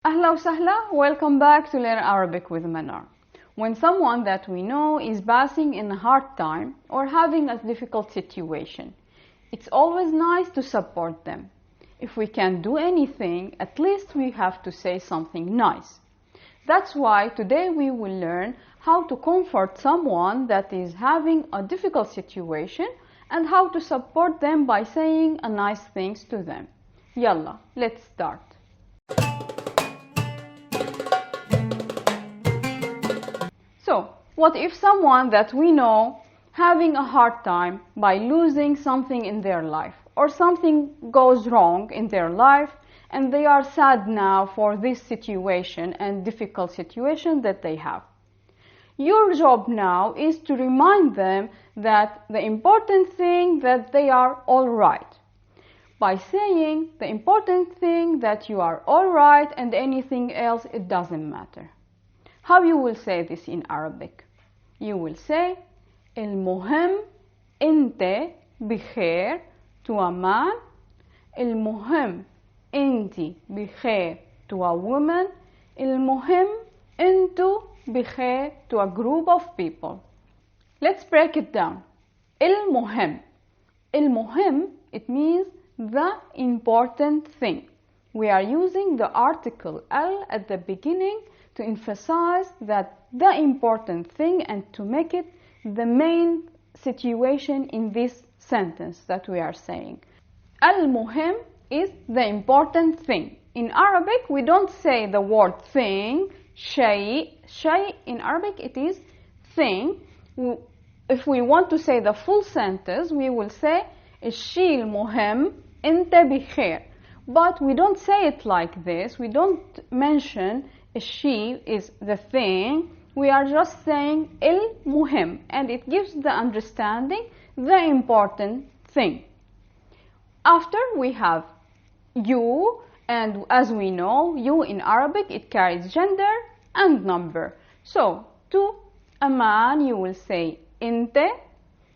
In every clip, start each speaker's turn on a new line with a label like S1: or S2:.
S1: Ahla wa sahla, welcome back to Learn Arabic with Manar. When someone that we know is passing in a hard time or having a difficult situation, it's always nice to support them. If we can't do anything, at least we have to say something nice. That's why today we will learn how to comfort someone that is having a difficult situation and how to support them by saying a nice things to them. Yalla, let's start. So, what if someone that we know having a hard time by losing something in their life or something goes wrong in their life and they are sad now for this situation and difficult situation that they have? Your job now is to remind them that the important thing that they are all right. By saying the important thing that you are all right and anything else, it doesn't matter. How you will say this in Arabic? You will say المهم أنت بخير to a man, المهم أنت بخير to a woman, المهم أنتو بخير to a group of people. Let's break it down. المهم. المهم, it means the important thing. We are using the article al at the beginning to emphasize that the important thing and to make it the main situation in this sentence that we are saying. Al-muhim is the important thing. In Arabic, we don't say the word thing, shay. Shay in Arabic, it is thing. If we want to say the full sentence, we will say الشيء المهم أنت بخير. But we don't say it like this. We don't mention she is the thing. We are just saying المهم, and it gives the understanding the important thing. After we have you, and as we know, you in Arabic, it carries gender and number. So to a man you will say inte,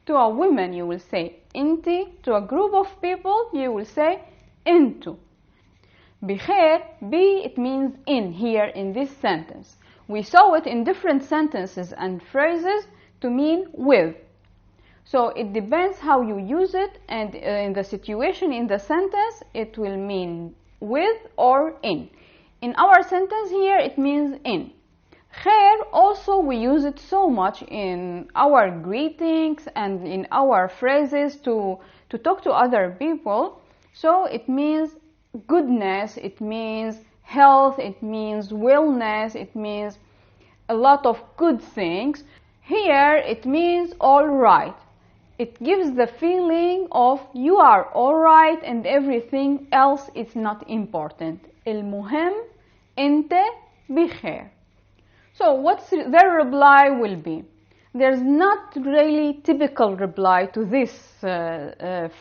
S1: to a woman you will say inti, to a group of people you will say into. بخير, be, it means in here in this sentence. We saw it in different sentences and phrases to mean with. So it depends how you use it, and in the situation in the sentence it will mean with or in. In our sentence here it means in. Khair also we use it so much in our greetings and in our phrases to talk to other people. So it means goodness, it means health, it means wellness, it means a lot of good things. Here it means all right. It gives the feeling of you are all right and everything else is not important. المهم أنت بخير. So what's their reply will be? There's not really typical reply to this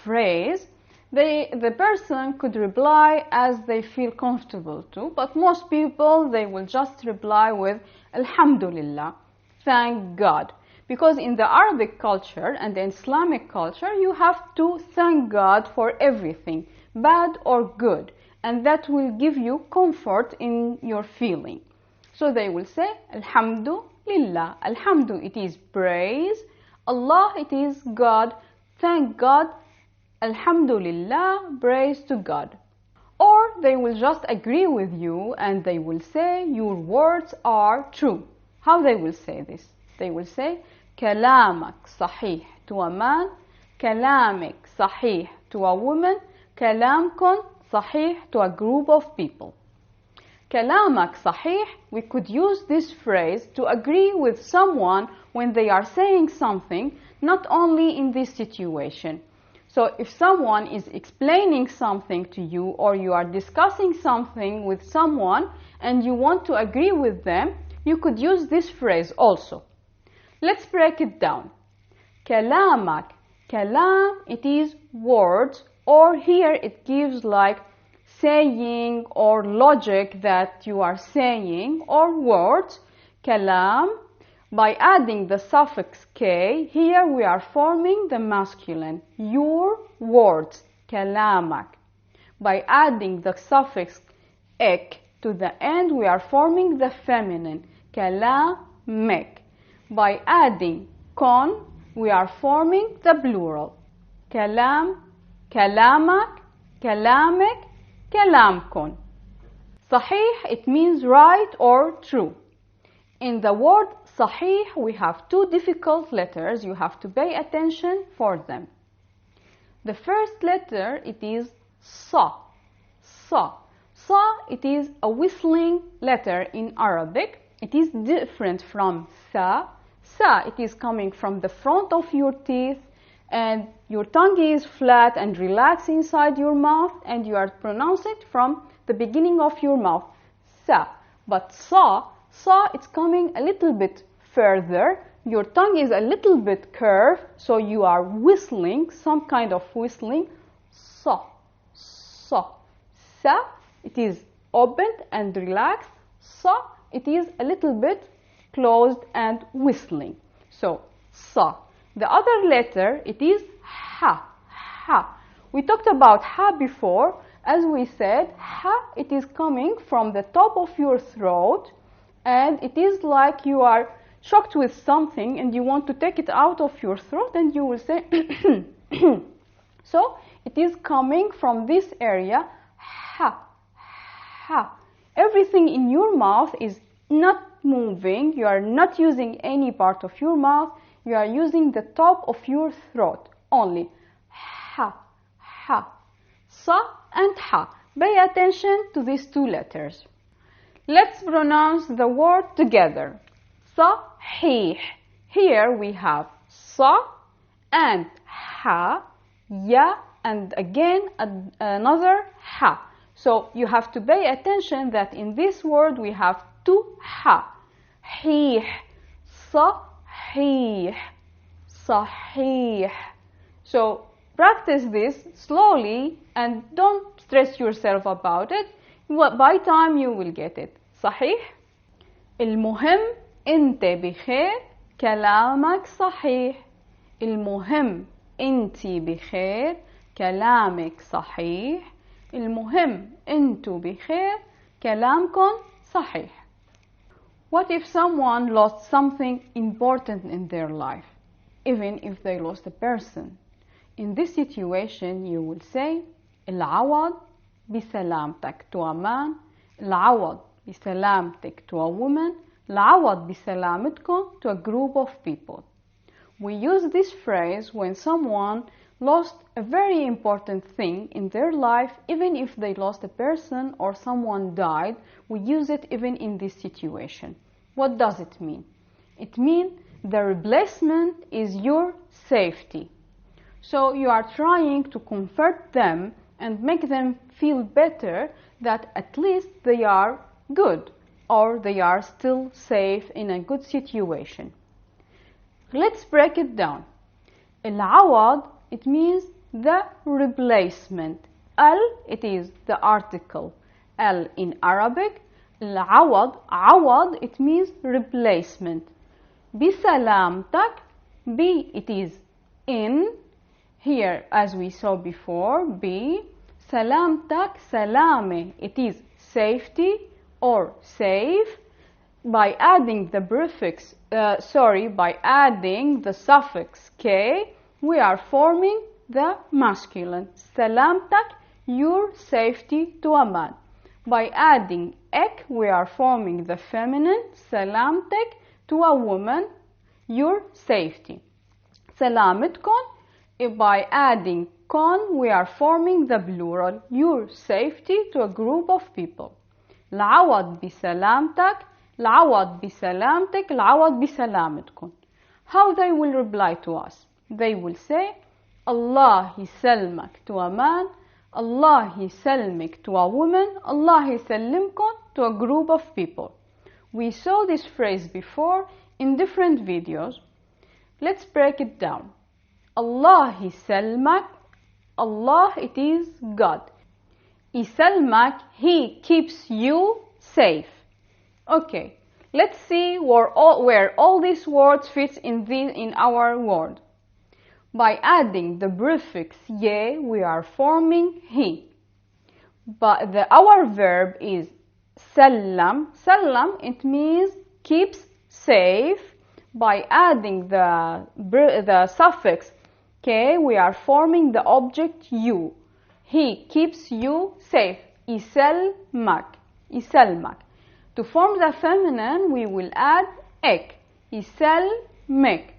S1: phrase. The person could reply as they feel comfortable to, but most people, they will just reply with Alhamdulillah, thank God. Because in the Arabic culture and the Islamic culture, you have to thank God for everything, bad or good, and that will give you comfort in your feeling. So they will say Alhamdulillah. Alhamdu, it is praise. Allah, it is God. Thank God. Alhamdulillah, praise to God. Or they will just agree with you and they will say your words are true. How they will say this? They will say كلامك صحيح to a man, كلامك صحيح to a woman, كلامكم صحيح to a group of people. كلامك صحيح, we could use this phrase to agree with someone when they are saying something, not only in this situation. So if someone is explaining something to you or you are discussing something with someone and you want to agree with them, you could use this phrase also. Let's break it down. كلامك, كلام, it is words, or here it gives like saying or logic that you are saying, or words. كلام, by adding the suffix k, here we are forming the masculine. Your words, كلامك. By adding the suffix ek, to the end, we are forming the feminine. كلامك. By adding con, we are forming the plural. كلام, كلامك, كلامك, كلامكن. صحيح, it means right or true. In the word صحيح, we have two difficult letters. You have to pay attention for them. The first letter, it is sa. Sa. Sa, it is a whistling letter in Arabic. It is different from sa. Sa, it is coming from the front of your teeth, and your tongue is flat and relaxed inside your mouth, and you are pronouncing it from the beginning of your mouth. Sa. But sa, it's coming a little bit further. Your tongue is a little bit curved, so you are whistling, some kind of whistling. Sa. Sa. Sa, it is opened and relaxed. Sa, it is a little bit closed and whistling. So, sa. The other letter, it is ha. Ha. We talked about ha before. As we said, ha, it is coming from the top of your throat, and it is like you are shocked with something and you want to take it out of your throat, and you will say so it is coming from this area. Ha. Ha. Everything in your mouth is not moving. You are not using any part of your mouth. You are using the top of your throat only. Ha. Ha. Sa and ha. Pay attention to these two letters. Let's pronounce the word together. Sahih. Here we have sa and ha, ya, and again another ha. So you have to pay attention that in this word we have two ha. Hih. Sahih. Sahih. So practice this slowly and don't stress yourself about it. By time you will get it. صحيح. المهم انت بخير كلامك صحيح. المهم انت بخير كلامك صحيح. المهم انتو بخير كلامكم صحيح. What if someone lost something important in their life, even if they lost a person? In this situation, you will say العوض بسلامتك to a man, العوض بسلامتك to a woman, العوض بسلامتكم to a group of people. We use this phrase when someone lost a very important thing in their life, even if they lost a person or someone died. We use it even in this situation. What does it mean? It means the replacement is your safety. So you are trying to comfort them and make them feel better that at least they are good or they are still safe in a good situation. Let's break it down. العوض, it means the replacement. Al, it is the article. Al in Arabic. العوض, عوض, it means replacement. بسلامتك, B, it is in. Here, as we saw before, B. سلامتك, سلامة, it is safety or safe. By adding the prefix, by adding the suffix k, we are forming the masculine. سلامتك, your safety to a man. By adding ek, we are forming the feminine. سلامتك, to a woman, your safety. سلامتكم, by adding con, we are forming the plural, your safety, to a group of people. العوض بسلامتك, العوض بسلامتك, العوض بسلامتكم. How they will reply to us? They will say, Allah يسلمك to a man, Allah يسلمك to a woman, Allah يسلمكم to a group of people. We saw this phrase before in different videos. Let's break it down. Allah يسلمك, Allah, it is God. يسلمك, He keeps you safe. Okay, let's see where all these words fit in our word. By adding the prefix ye, we are forming he. But our verb is Sallam. Sallam, it means keeps safe. By adding the suffix k, we are forming the object you. He keeps you safe. Iselmak. Iselmak. To form the feminine, we will add ek. Iselmek.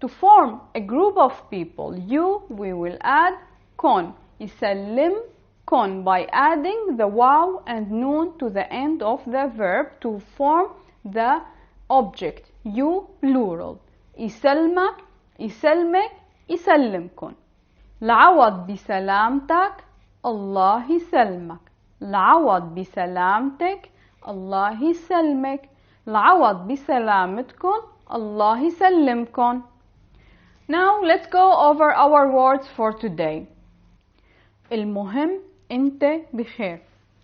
S1: To form a group of people, you, we will add kon. Isellim kon, by adding the waw and noon to the end of the verb to form the object you, plural. Iselmak, iselmek, isellimkun. العوض بسلامتك الله يسلمك. العوض بسلامتك الله يسلمك. العوض بسلامتكن الله يسلمكن. Now let's go over our words for today. المهم أنت بخير.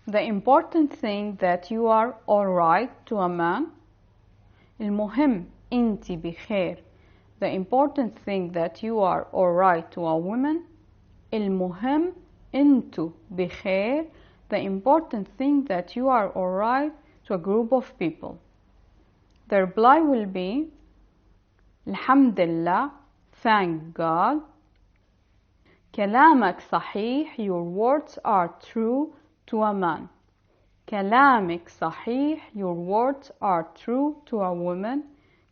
S1: The important thing that you are alright to a man. المهم أنت بخير. The important thing that you are alright to a woman. المهم أنتو بخير. The important thing that you are alright to a group of people. The reply will be الحمد لله, thank God. كلامك صحيح, your words are true to a man. كلامك صحيح, your words are true to a woman.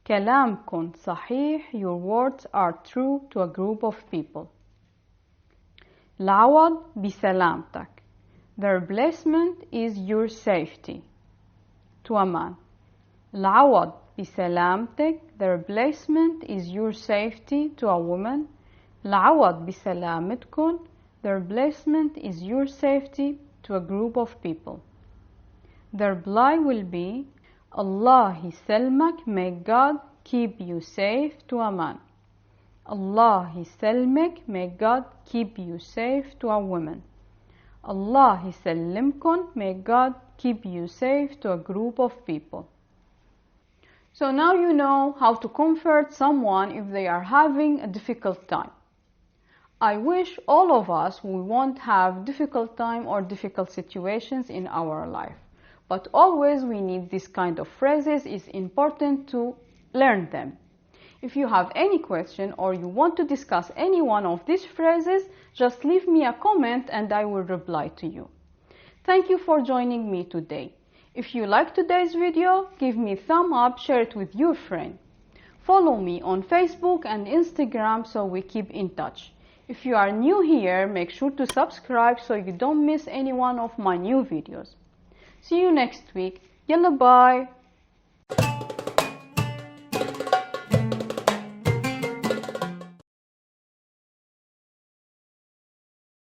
S1: كلامكن صحيح, your words are true to a group of people. العوض بسلامتك. The replacement is your safety to a man. العوض بسلامتك. The replacement is your safety to a woman. العوض بسلامتكن. The replacement is your safety to a group of people. The reply will be Allah يسلمك, may God keep you safe to a man. Allah يسلمك, may God keep you safe to a woman. Allah يسلمكن, may God keep you safe to a group of people. So now you know how to comfort someone if they are having a difficult time. I wish all of us we won't have difficult time or difficult situations in our life. But always we need this kind of phrases. It's important to learn them. If you have any question or you want to discuss any one of these phrases, just leave me a comment and I will reply to you. Thank you for joining me today. If you like today's video, give me a thumb up, share it with your friend. Follow me on Facebook and Instagram so we keep in touch. If you are new here, make sure to subscribe so you don't miss any one of my new videos. See you next week. Yalla bye.